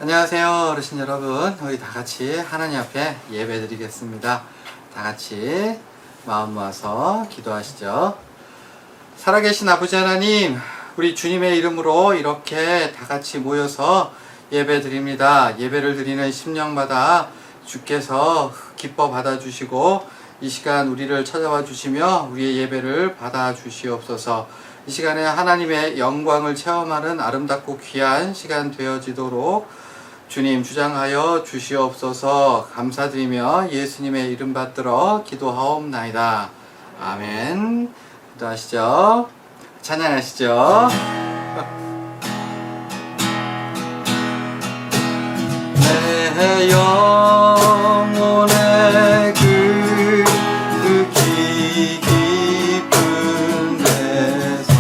안녕하세요 어르신 여러분, 우리 다같이 하나님 앞에 예배 드리겠습니다. 다같이 마음 모아서 기도하시죠. 살아계신 아버지 하나님, 우리 주님의 이름으로 이렇게 다같이 모여서 예배 드립니다. 예배를 드리는 심령마다 주께서 기뻐 받아주시고 이 시간 우리를 찾아와 주시며 우리의 예배를 받아 주시옵소서. 이 시간에 하나님의 영광을 체험하는 아름답고 귀한 시간 되어지도록 주님 주장하여 주시옵소서. 감사드리며 예수님의 이름 받들어 기도하옵나이다. 아멘. 기도하시죠. 찬양하시죠. 내 영혼의 그 깊은 데서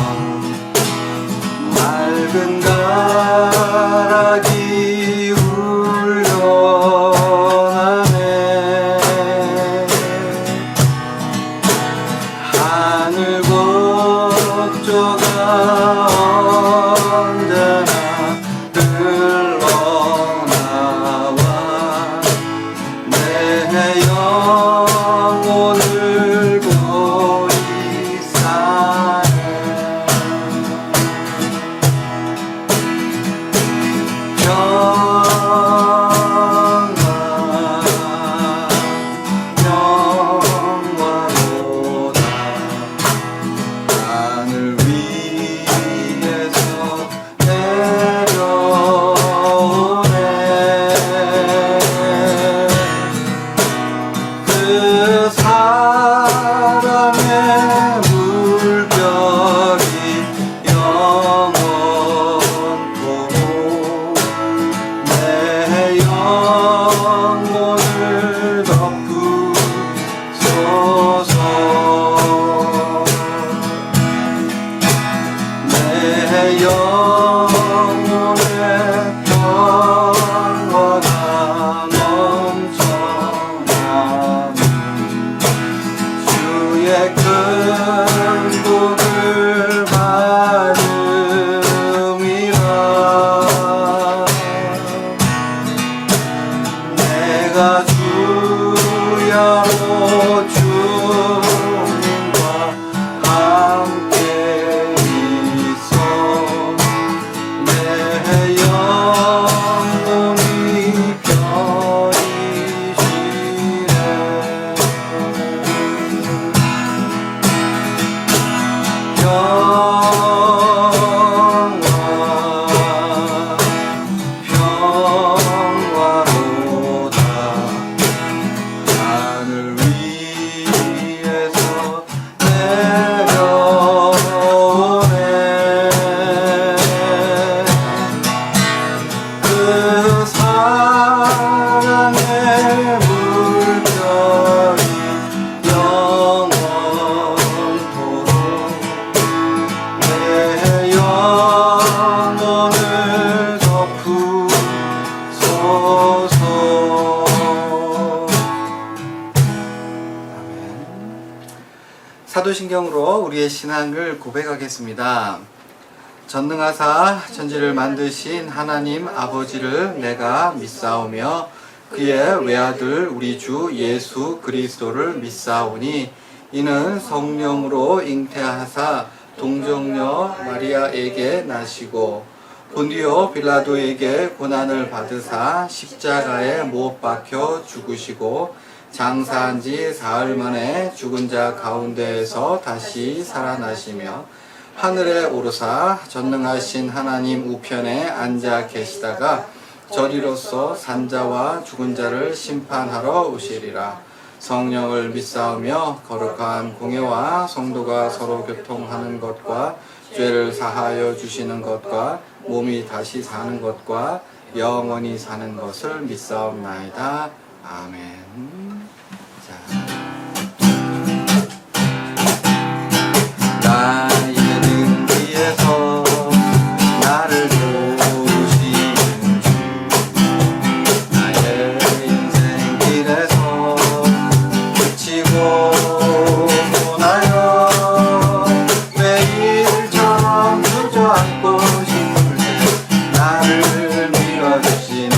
맑은 가락이 울려나네. 하늘 곡조가 언제나 흘러나와 내 영혼을 고이 사네. 영화로다 하늘 위에서 내려오네. 그 사랑의 물결이 영원토록 내 영혼을 덮으소서. 내 영혼의 평화가 넘쳐나는 주의 큰 복을 받음이라. 내가 주야로 주님과 함께 있어 내 영혼이 편이시네. 평화로다 하늘 위에서 내려오네. 그 사랑의 물결이 영원토록 내 영혼을 덮으소서. 아멘. 사도신경으로 우리의 신앙을 고백하겠습니다. 전능하사 천지를 만드신 하나님 아버지를 내가 믿사오며 그의 외아들 우리 주 예수 그리스도를 믿사오니 이는 성령으로 잉태하사 동정녀 마리아에게 나시고 본디오 빌라도에게 고난을 받으사 십자가에 못 박혀 죽으시고 장사한 지 사흘 만에 죽은 자 가운데에서 다시 살아나시며 하늘에 오르사 전능하신 하나님 우편에 앉아 계시다가 저리로서 산자와 죽은 자를 심판하러 오시리라. 성령을 믿사오며 거룩한 공예와 성도가 서로 교통하는 것과 죄를 사하여 주시는 것과 몸이 다시 사는 것과 영원히 사는 것을 믿사옵나이다. 아멘. 나의 등 뒤에서 나를 도우시는 주, 나의 인생 길에서 그치고 나여 매일처럼 주저앉고 싶을 때 나를 밀어주시는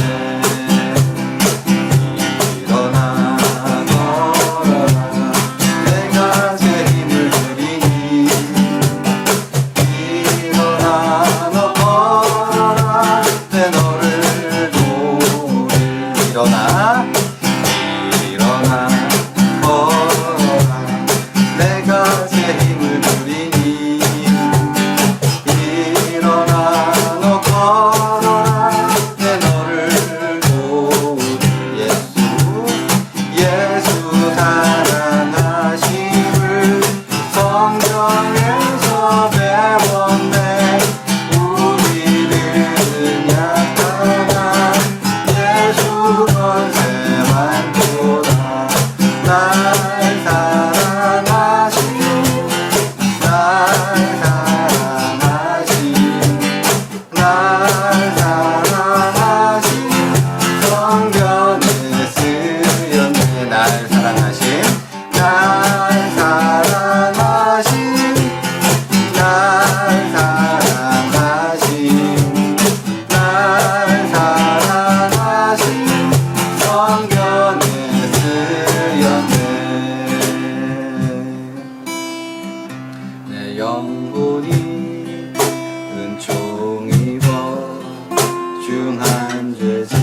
중한 죄지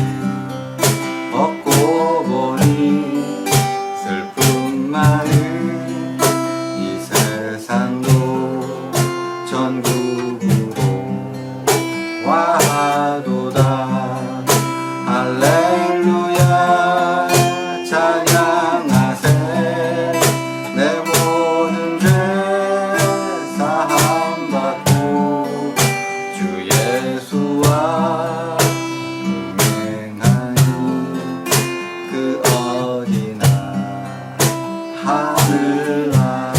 얻고 보니 슬픔 많은 이 세상도 전국으로 와도다. 할렐루야 찬양하세. 내 모든 죄 사함받고 주 예수와 동행하니 그 어디나 하늘나라.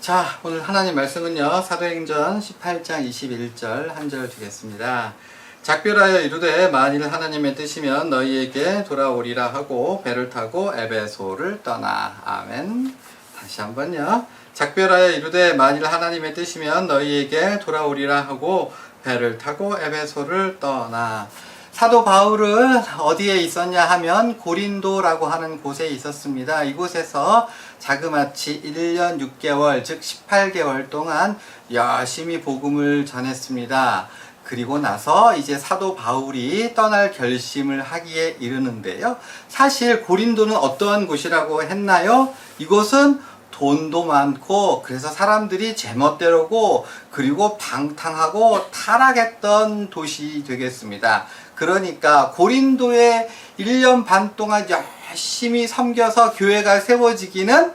자, 오늘 하나님 말씀은요, 사도행전 18장 21절 한 절 주겠습니다. 작별하여 이르되 만일 하나님의 뜻이면 너희에게 돌아오리라 하고 배를 타고 에베소를 떠나. 아멘. 다시 한번요. 작별하여 이르되 만일 하나님의 뜻이면 너희에게 돌아오리라 하고 배를 타고 에베소를 떠나. 사도 바울은 어디에 있었냐 하면 고린도라고 하는 곳에 있었습니다. 이곳에서 자그마치 1년 6개월 즉 18개월 동안 열심히 복음을 전했습니다. 그리고 나서 이제 사도 바울이 떠날 결심을 하기에 이르는데요. 사실 고린도는 어떠한 곳이라고 했나요? 이곳은 돈도 많고 그래서 사람들이 제멋대로고 그리고 방탕하고 타락했던 도시 되겠습니다. 그러니까 고린도에 1년 반 동안 열심히 섬겨서 교회가 세워지기는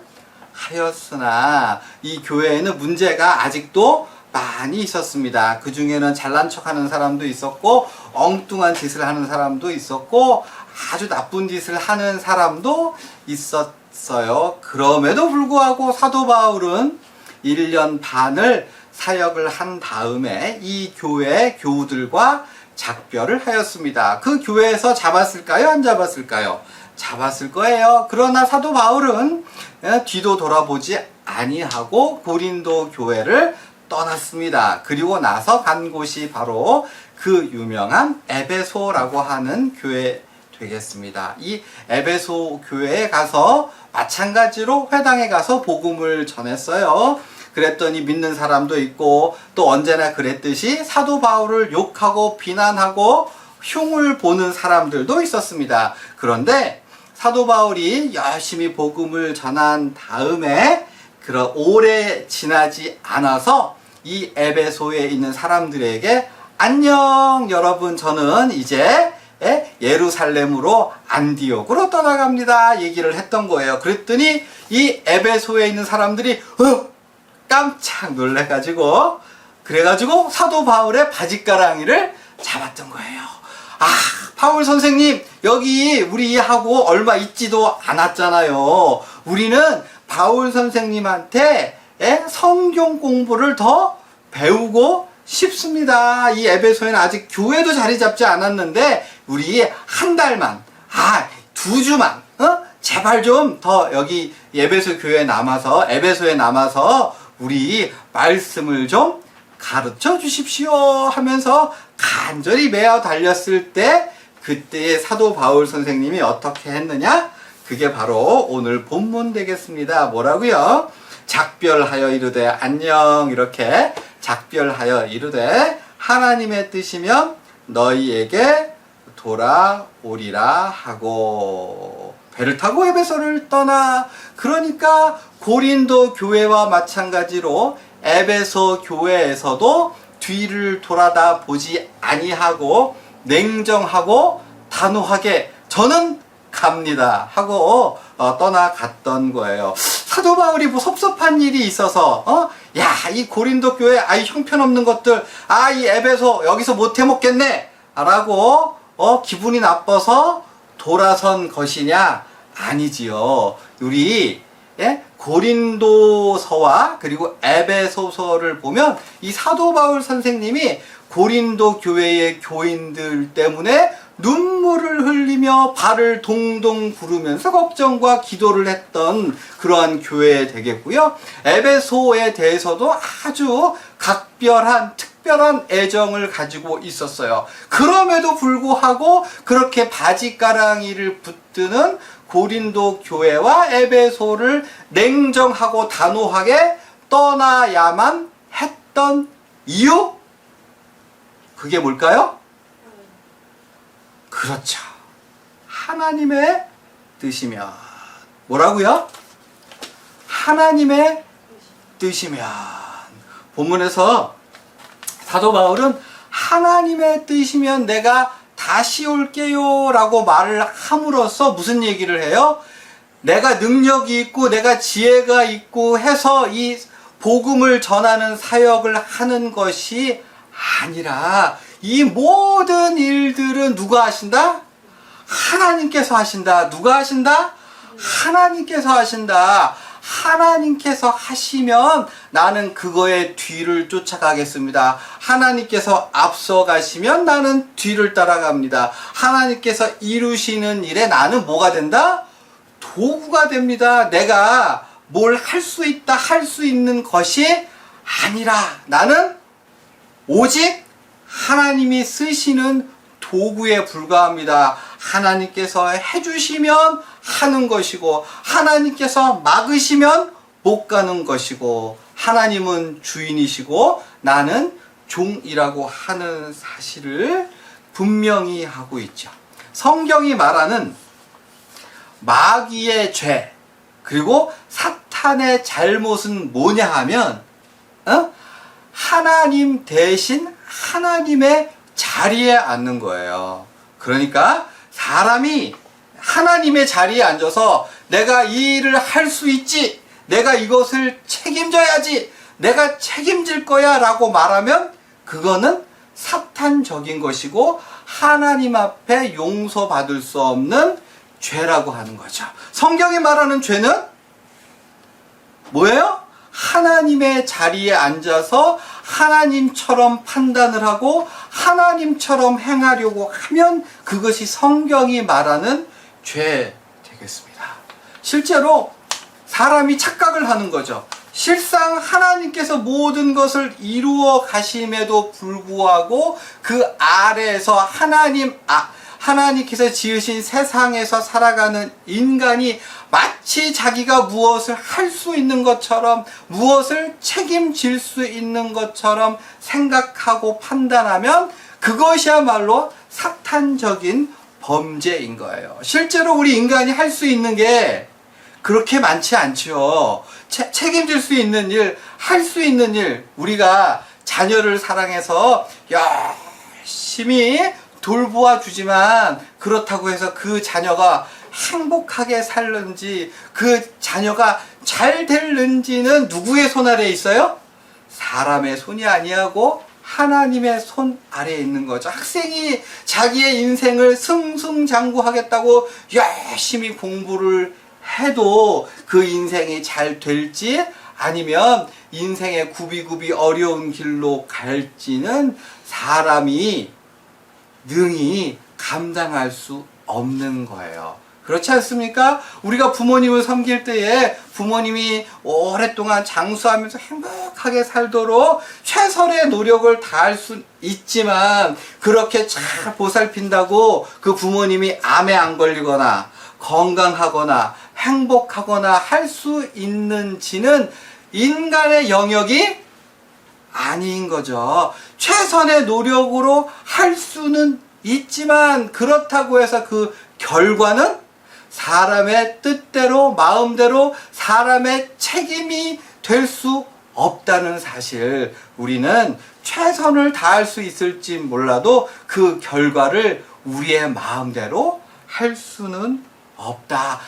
하였으나 이 교회에는 문제가 아직도 많이 있었습니다. 그 중에는 잘난 척하는 사람도 있었고 엉뚱한 짓을 하는 사람도 있었고 아주 나쁜 짓을 하는 사람도 있었어요. 그럼에도 불구하고 사도 바울은 1년 반을 사역을 한 다음에 이 교회 교우들과 작별을 하였습니다. 그 교회에서 잡았을까요? 안 잡았을까요? 잡았을 거예요. 그러나 사도 바울은 뒤도 돌아보지 아니하고 고린도 교회를 떠났습니다. 그리고 나서 간 곳이 바로 그 유명한 에베소라고 하는 교회 되겠습니다. 이 에베소 교회에 가서 마찬가지로 회당에 가서 복음을 전했어요. 그랬더니 믿는 사람도 있고 또 언제나 그랬듯이 사도 바울을 욕하고 비난하고 흉을 보는 사람들도 있었습니다. 그런데 사도 바울이 열심히 복음을 전한 다음에 그런 오래 지나지 않아서 이 에베소에 있는 사람들에게 안녕 여러분 저는 이제 예루살렘으로 안디옥으로 떠나갑니다 얘기를 했던 거예요. 그랬더니 이 에베소에 있는 사람들이 깜짝 놀래가지고 그래가지고 사도 바울의 바짓가랑이를 잡았던 거예요. 아, 바울 선생님 여기 우리하고 얼마 있지도 않았잖아요. 우리는 바울 선생님한테 성경 공부를 더 배우고 싶습니다. 이 에베소에는 아직 교회도 자리 잡지 않았는데 우리 한 달만 2주만 제발 좀 더 여기 에베소에 남아서 우리 말씀을 좀 가르쳐 주십시오 하면서 간절히 매어 달렸을 때 그때의 사도 바울 선생님이 어떻게 했느냐? 그게 바로 오늘 본문 되겠습니다. 뭐라고요? 작별하여 이르되 안녕 이렇게 작별하여 이르되 하나님의 뜻이면 너희에게 돌아오리라 하고 배를 타고 에베소를 떠나. 그러니까 고린도 교회와 마찬가지로 에베소 교회에서도 뒤를 돌아다 보지 아니하고 냉정하고 단호하게 저는 갑니다 하고 떠나갔던 거예요. 사도 바울이 뭐 섭섭한 일이 있어서 이 고린도 교회 이 형편없는 것들 이 에베소 여기서 못 해먹겠네 라고 기분이 나빠서 돌아선 것이냐? 아니지요. 우리 고린도서와 그리고 에베소서를 보면 이 사도 바울 선생님이 고린도 교회의 교인들 때문에 눈물을 흘리며 발을 동동 구르면서 걱정과 기도를 했던 그러한 교회 되겠고요. 에베소에 대해서도 아주 각별한 특별한 애정을 가지고 있었어요. 그럼에도 불구하고 그렇게 바짓가랑이를 붙드는 고린도 교회와 에베소를 냉정하고 단호하게 떠나야만 했던 이유? 그게 뭘까요? 그렇죠. 하나님의 뜻이면. 뭐라고요? 하나님의 뜻이면. 본문에서 사도 바울은 하나님의 뜻이면 내가 다시 올게요 라고 말을 함으로써 무슨 얘기를 해요? 내가 능력이 있고 내가 지혜가 있고 해서 이 복음을 전하는 사역을 하는 것이 아니라 이 모든 일들은 누가 하신다? 하나님께서 하신다. 누가 하신다? 하나님께서 하신다. 하나님께서 하시면 나는 그거의 뒤를 쫓아가겠습니다. 하나님께서 앞서가시면 나는 뒤를 따라갑니다. 하나님께서 이루시는 일에 나는 뭐가 된다? 도구가 됩니다. 내가 뭘 할 수 있다, 할 수 있는 것이 아니라 나는 오직 하나님이 쓰시는 도구에 불과합니다. 하나님께서 해주시면 하는 것이고 하나님께서 막으시면 못 가는 것이고 하나님은 주인이시고 나는 종이라고 하는 사실을 분명히 하고 있죠. 성경이 말하는 마귀의 죄 그리고 사탄의 잘못은 뭐냐 하면 하나님 대신 하나님의 자리에 앉는 거예요. 그러니까 사람이 하나님의 자리에 앉아서 내가 이 일을 할 수 있지, 내가 이것을 책임져야지, 내가 책임질 거야 라고 말하면 그거는 사탄적인 것이고 하나님 앞에 용서받을 수 없는 죄라고 하는 거죠. 성경이 말하는 죄는 뭐예요? 하나님의 자리에 앉아서 하나님처럼 판단을 하고 하나님처럼 행하려고 하면 그것이 성경이 말하는 죄 되겠습니다. 실제로 사람이 착각을 하는 거죠. 실상 하나님께서 모든 것을 이루어 가심에도 불구하고 그 아래에서 하나님께서 지으신 세상에서 살아가는 인간이 마치 자기가 무엇을 할 수 있는 것처럼 무엇을 책임질 수 있는 것처럼 생각하고 판단하면 그것이야말로 사탄적인 범죄인 거예요. 실제로 우리 인간이 할 수 있는 게 그렇게 많지 않죠. 책임질 수 있는 일, 할 수 있는 일, 우리가 자녀를 사랑해서 열심히 돌보아 주지만 그렇다고 해서 그 자녀가 행복하게 살는지 그 자녀가 잘 될는지는 누구의 손 아래에 있어요? 사람의 손이 아니하고 하나님의 손 아래에 있는 거죠. 학생이 자기의 인생을 승승장구하겠다고 열심히 공부를 해도 그 인생이 잘 될지 아니면 인생의 굽이굽이 어려운 길로 갈지는 사람이 능히 감당할 수 없는 거예요. 그렇지 않습니까? 우리가 부모님을 섬길 때에 부모님이 오랫동안 장수하면서 행복하게 살도록 최선의 노력을 다할 수 있지만 그렇게 잘 보살핀다고 그 부모님이 암에 안 걸리거나 건강하거나 행복하거나 할 수 있는지는 인간의 영역이 아닌 거죠. 최선의 노력으로 할 수는 있지만 그렇다고 해서 그 결과는 사람의 뜻대로 마음대로 사람의 책임이 될 수 없다는 사실, 우리는 최선을 다할 수 있을지 몰라도 그 결과를 우리의 마음대로 할 수는 없다.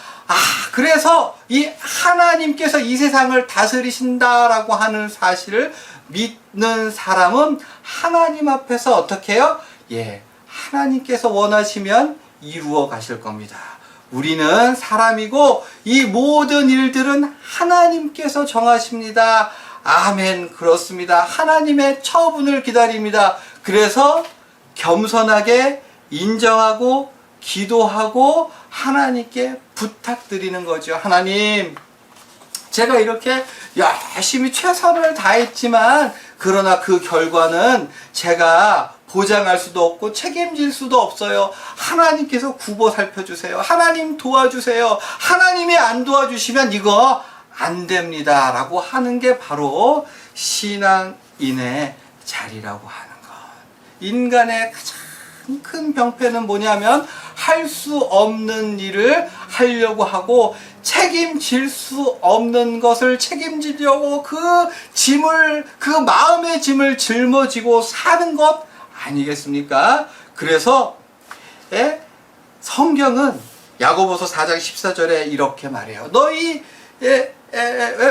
그래서 이 하나님께서 이 세상을 다스리신다라고 하는 사실을 믿는 사람은 하나님 앞에서 어떻게 해요? 하나님께서 원하시면 이루어 가실 겁니다. 우리는 사람이고 이 모든 일들은 하나님께서 정하십니다. 아멘. 그렇습니다. 하나님의 처분을 기다립니다. 그래서 겸손하게 인정하고 기도하고 하나님께 부탁드리는 거죠. 하나님, 제가 이렇게 열심히 최선을 다했지만 그러나 그 결과는 제가 보장할 수도 없고 책임질 수도 없어요. 하나님께서 굽어 살펴주세요. 하나님 도와주세요. 하나님이 안 도와주시면 이거 안 됩니다 라고 하는 게 바로 신앙인의 자리라고 하는 것. 인간의 가장 큰 병폐는 뭐냐면 할 수 없는 일을 하려고 하고 책임질 수 없는 것을 책임지려고 그 마음의 짐을 짊어지고 사는 것 아니겠습니까? 그래서 성경은 야고보서 4장 14절에 이렇게 말해요. 너희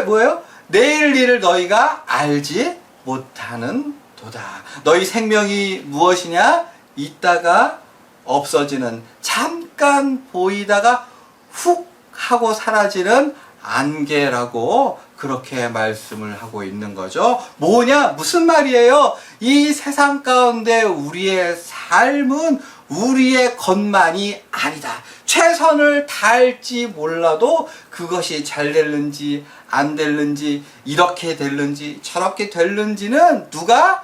뭐예요? 내일 일을 너희가 알지 못하는 도다. 너희 생명이 무엇이냐? 있다가 없어지는, 잠깐 보이다가 훅 하고 사라지는 안개라고 그렇게 말씀을 하고 있는 거죠. 뭐냐? 무슨 말이에요? 이 세상 가운데 우리의 삶은 우리의 것만이 아니다. 최선을 다할지 몰라도 그것이 잘 될는지 안 될는지, 이렇게 될는지 저렇게 될는지는 누가?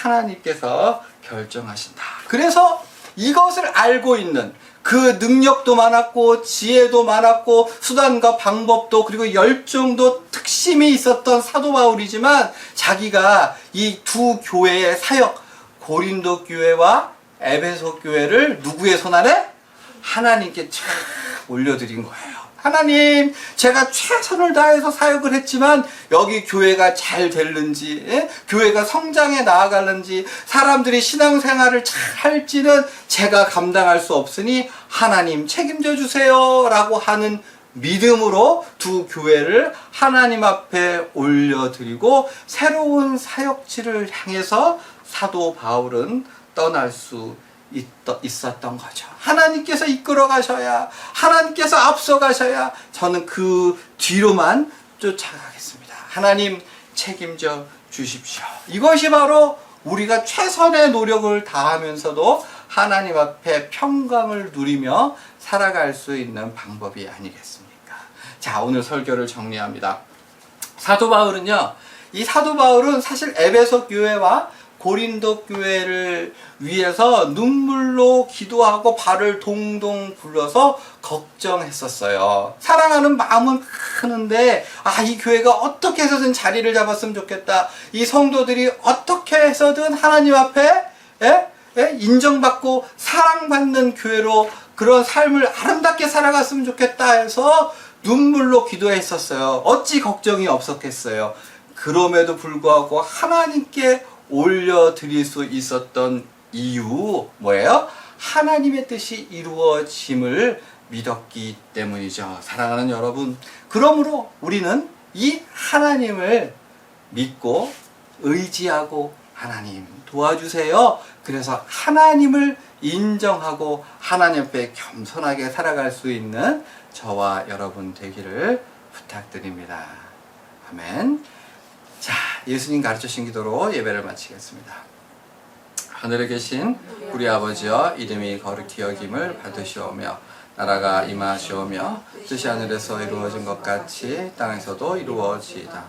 하나님께서 결정하신다. 그래서 이것을 알고 있는, 그 능력도 많았고 지혜도 많았고 수단과 방법도 그리고 열정도 특심이 있었던 사도 바울이지만, 자기가 이 두 교회의 사역, 고린도 교회와 에베소 교회를 누구의 손 아래? 하나님께 쫙 올려드린 거예요. 하나님, 제가 최선을 다해서 사역을 했지만 여기 교회가 잘 됐는지, 교회가 성장해 나아가는지, 사람들이 신앙생활을 잘 할지는 제가 감당할 수 없으니 하나님 책임져 주세요 라고 하는 믿음으로 두 교회를 하나님 앞에 올려드리고 새로운 사역지를 향해서 사도 바울은 떠날 수 있었던 거죠. 하나님께서 이끌어 가셔야, 하나님께서 앞서 가셔야 저는 그 뒤로만 쫓아가겠습니다. 하나님 책임져 주십시오. 이것이 바로 우리가 최선의 노력을 다하면서도 하나님 앞에 평강을 누리며 살아갈 수 있는 방법이 아니겠습니까? 자, 오늘 설교를 정리합니다. 사도 바울은요, 이 사도 바울은 사실 에베소 교회와 고린도 교회를 위해서 눈물로 기도하고 발을 동동 굴려서 걱정했었어요. 사랑하는 마음은 크는데, 이 교회가 어떻게 해서든 자리를 잡았으면 좋겠다. 이 성도들이 어떻게 해서든 하나님 앞에 인정받고 사랑받는 교회로 그런 삶을 아름답게 살아갔으면 좋겠다 해서 눈물로 기도했었어요. 어찌 걱정이 없었겠어요. 그럼에도 불구하고 하나님께 올려드릴 수 있었던 이유 뭐예요? 하나님의 뜻이 이루어짐을 믿었기 때문이죠. 사랑하는 여러분, 그러므로 우리는 이 하나님을 믿고 의지하고, 하나님 도와주세요. 그래서 하나님을 인정하고 하나님 앞에 겸손하게 살아갈 수 있는 저와 여러분 되기를 부탁드립니다. 아멘. 자, 예수님 가르치신 기도로 예배를 마치겠습니다. 하늘에 계신 우리 아버지여, 이름이 거룩히 여김을 받으시오며 나라가 임하시오며 뜻이 하늘에서 이루어진 것 같이 땅에서도 이루어지이다.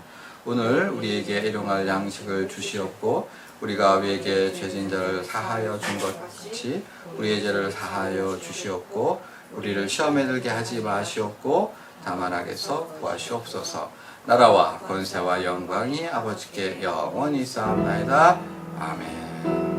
오늘 우리에게 일용할 양식을 주시옵고 우리가 우리에게 죄진 자를 사하여 준 것 같이 우리의 죄를 사하여 주시옵고 우리를 시험에 들게 하지 마시옵고 다만 악에서 구하시옵소서. 나라와 권세와 영광이 아버지께 영원히 있사옵나이다. 아멘.